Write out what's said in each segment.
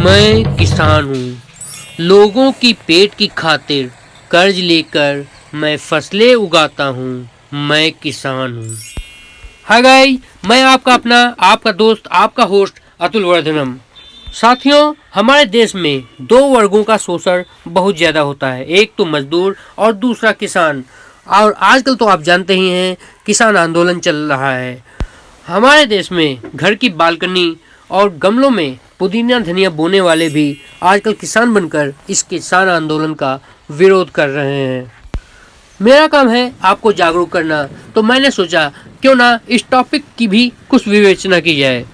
मैं किसान हूँ, लोगों की पेट की खातिर कर्ज लेकर मैं फसलें उगाता हूँ। मैं किसान हूँ। हाय गाइस, मैं आपका दोस्त, आपका होस्ट अतुल वर्धनम। साथियों, हमारे देश में दो वर्गों का शोषण बहुत ज़्यादा होता है, एक तो मजदूर और दूसरा किसान। और आजकल तो आप जानते ही हैं, किसान आंदोलन चल रहा है। हमारे देश में घर की बालकनी और गमलों में पुदीना धनिया बोने वाले भी आजकल किसान बनकर इस किसान आंदोलन का विरोध कर रहे हैं। मेरा काम है आपको जागरूक करना, तो मैंने सोचा क्यों ना इस टॉपिक की भी कुछ विवेचना की जाए।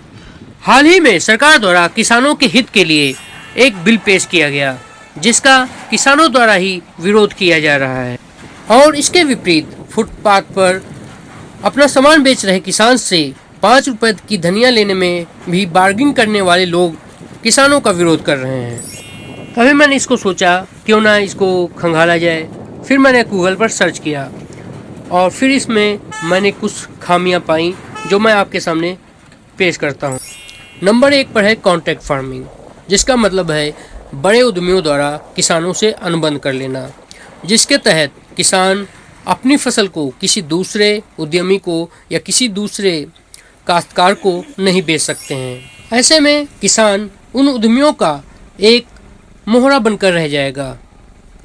हाल ही में सरकार द्वारा किसानों के हित के लिए एक बिल पेश किया गया, जिसका किसानों द्वारा ही विरोध किया जा रहा है। और इसके विपरीत फुटपाथ पर अपना सामान बेच रहे किसान से 5 रुपए की धनिया लेने में भी बार्गिंग करने वाले लोग किसानों का विरोध कर रहे हैं। तभी मैंने इसको सोचा क्यों ना इसको खंगाला जाए। फिर मैंने गूगल पर सर्च किया और फिर इसमें मैंने कुछ खामियां पाई जो मैं आपके सामने पेश करता हूं। नंबर 1 पर है कॉन्ट्रैक्ट फार्मिंग, जिसका मतलब है बड़े उद्यमियों द्वारा किसानों से अनुबंध कर लेना, जिसके तहत किसान अपनी फसल को किसी दूसरे उद्यमी को या किसी दूसरे काश्तकार को नहीं बेच सकते हैं। ऐसे में किसान उन उद्यमियों का एक मोहरा बनकर रह जाएगा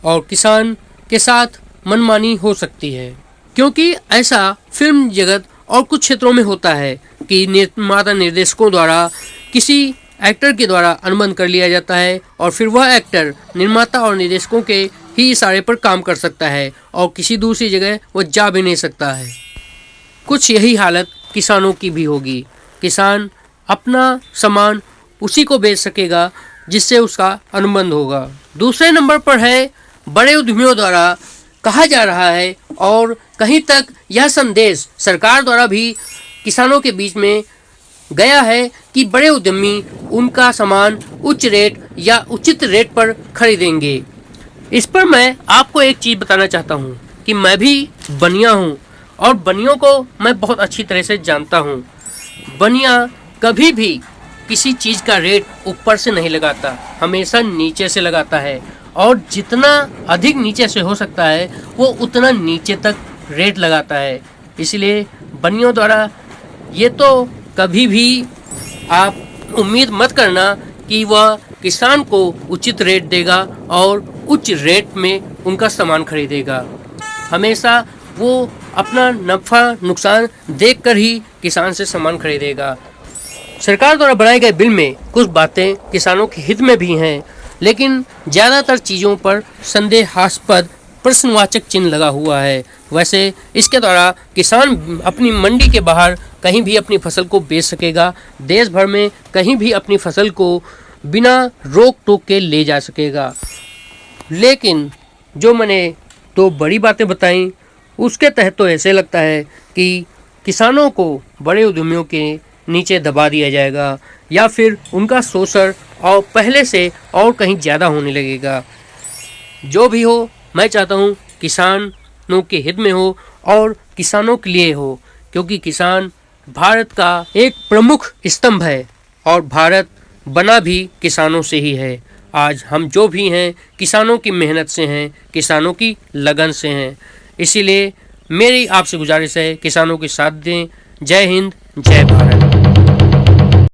और किसान के साथ मनमानी हो सकती है, क्योंकि ऐसा फिल्म जगत और कुछ क्षेत्रों में होता है कि निर्माता निर्देशकों द्वारा किसी एक्टर के द्वारा अनुबंध कर लिया जाता है और फिर वह एक्टर निर्माता और निर्देशकों के ही इशारे पर काम कर सकता है और किसी दूसरी जगह वह जा भी नहीं सकता है। कुछ यही हालत किसानों की भी होगी। किसान अपना सामान उसी को बेच सकेगा जिससे उसका अनुबंध होगा। दूसरे नंबर पर है बड़े उद्यमियों द्वारा कहा जा रहा है और कहीं तक यह संदेश सरकार द्वारा भी किसानों के बीच में गया है कि बड़े उद्यमी उनका सामान उच्च रेट या उचित रेट पर खरीदेंगे। इस पर मैं आपको एक चीज़ बताना चाहता हूँ कि मैं भी बनिया हूँ और बनियों को मैं बहुत अच्छी तरह से जानता हूँ। बनिया कभी भी किसी चीज़ का रेट ऊपर से नहीं लगाता, हमेशा नीचे से लगाता है और जितना अधिक नीचे से हो सकता है वो उतना नीचे तक रेट लगाता है। इसलिए बनियों द्वारा ये तो कभी भी आप उम्मीद मत करना कि वह किसान को उचित रेट देगा और उच्च रेट में उनका सामान खरीदेगा। हमेशा वो अपना नफ़ा नुकसान देखकर ही किसान से सामान खरीदेगा। सरकार द्वारा बनाए गए बिल में कुछ बातें किसानों के हित में भी हैं, लेकिन ज़्यादातर चीज़ों पर संदेहास्पद प्रश्नवाचक चिन्ह लगा हुआ है। वैसे इसके द्वारा किसान अपनी मंडी के बाहर कहीं भी अपनी फसल को बेच सकेगा, देश भर में कहीं भी अपनी फसल को बिना रोक टोक के ले जा सकेगा। लेकिन जो मैंने दो बड़ी बातें बताई उसके तहत तो ऐसे लगता है कि किसानों को बड़े उद्यमियों के नीचे दबा दिया जाएगा या फिर उनका शोषण और पहले से और कहीं ज़्यादा होने लगेगा। जो भी हो, मैं चाहता हूँ किसानों के हित में हो और किसानों के लिए हो, क्योंकि किसान भारत का एक प्रमुख स्तंभ है और भारत बना भी किसानों से ही है। आज हम जो भी हैं किसानों की मेहनत से हैं, किसानों की लगन से हैं। इसीलिए मेरी आपसे गुजारिश है, किसानों के साथ दें। जय हिंद, जय भारत।